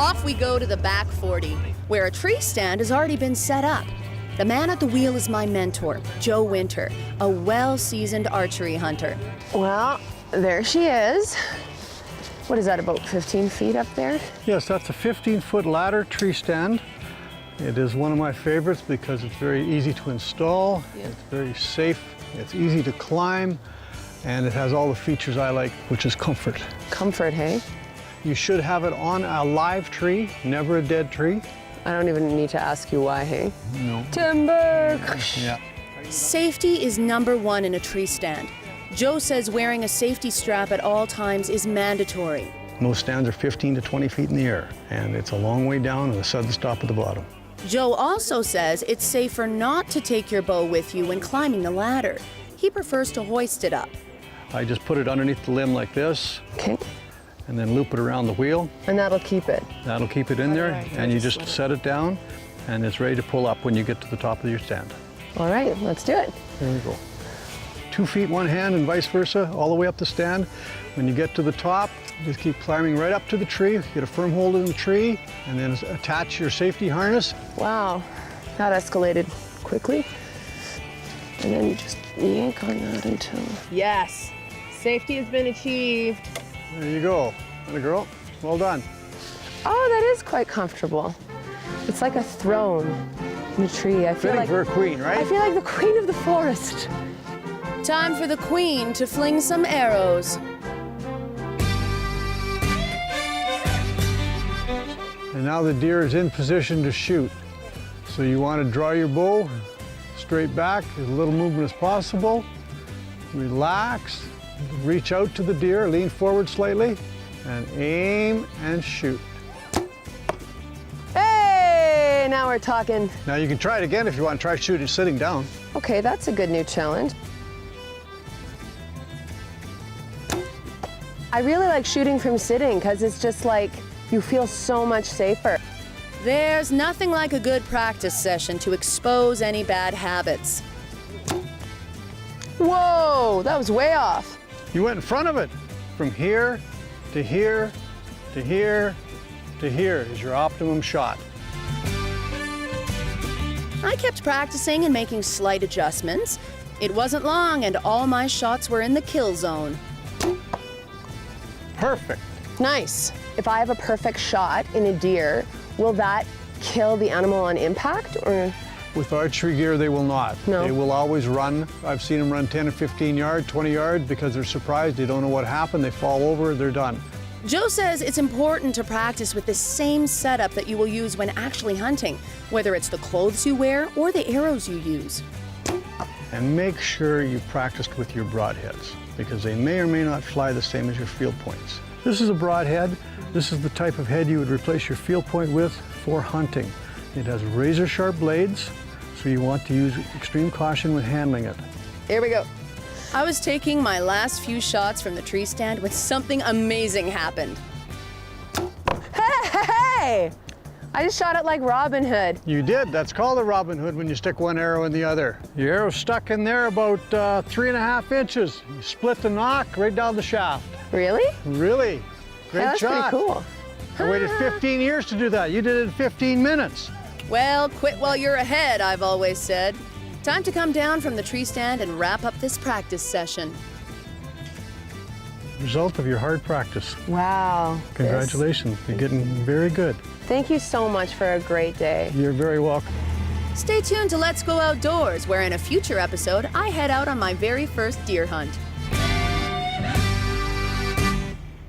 Off we go to the back 40, where a tree stand has already been set up. The man at the wheel is my mentor, Joe Winter, a well-seasoned archery hunter. Well, there she is. What is that, about 15 feet up there? Yes, that's a 15-foot ladder tree stand. It is one of my favorites because it's very easy to install, It's very safe, it's easy to climb, and it has all the features I like, which is comfort. Comfort, hey? You should have it on a live tree, never a dead tree. I don't even need to ask you why, hey? No. Timber! Yeah. Safety is number one in a tree stand. Joe says wearing a safety strap at all times is mandatory. Most stands are 15 to 20 feet in the air, and it's a long way down and a sudden stop at the bottom. Joe also says it's safer not to take your bow with you when climbing the ladder. He prefers to hoist it up. I just put it underneath the limb like this, Okay. and then loop it around the wheel. And that'll keep it. That'll keep it in there, Alright, and you just set it down, and it's ready to pull up when you get to the top of your stand. All right, let's do it. There we go. 2 feet, one hand, and vice versa, all the way up the stand. When you get to the top, just keep climbing right up to the tree, get a firm hold in the tree, and then attach your safety harness. Wow, that escalated quickly. And then you just yank on that until... Yes, safety has been achieved. There you go. Atta girl, well done. Oh, that is quite comfortable. It's like a throne in a tree. I feel Fitting like for a queen, right? I feel like the queen of the forest. Time for the queen to fling some arrows. And now the deer is in position to shoot. So you want to draw your bow straight back, as little movement as possible. Relax, reach out to the deer, lean forward slightly, and aim and shoot. Hey, now we're talking. Now you can try it again if you want to try shooting sitting down. Okay, that's a good new challenge. I really like shooting from sitting because it's just like you feel so much safer. There's nothing like a good practice session to expose any bad habits. Whoa, that was way off. You went in front of it. From here to here to here to here is your optimum shot. I kept practicing and making slight adjustments. It wasn't long and all my shots were in the kill zone. Perfect. Nice. If I have a perfect shot in a deer, will that kill the animal on impact or? With archery gear, they will not. No. They will always run. I've seen them run 10 or 15 yards, 20 yards because they're surprised. They don't know what happened. They fall over, they're done. Joe says it's important to practice with the same setup that you will use when actually hunting, whether it's the clothes you wear or the arrows you use. And make sure you practiced with your broadheads because they may or may not fly the same as your field points. This is a broadhead. This is the type of head you would replace your field point with for hunting. It has razor sharp blades, so you want to use extreme caution when handling it. Here we go. I was taking my last few shots from the tree stand when something amazing happened. Hey! I just shot it like Robin Hood. You did. That's called a Robin Hood when you stick one arrow in the other. Your arrow's stuck in there about 3.5 inches. You split the knock right down the shaft. Really? Really? Great Yeah, that's shot. pretty cool. I waited 15 years to do that. You did it in 15 minutes. Well, quit while you're ahead, I've always said. Time to come down from the tree stand and wrap up this practice session. Result of your hard practice. Wow. Congratulations. You're getting very good. Thank you so much for a great day. You're very welcome. Stay tuned to Let's Go Outdoors, where in a future episode, I head out on my very first deer hunt.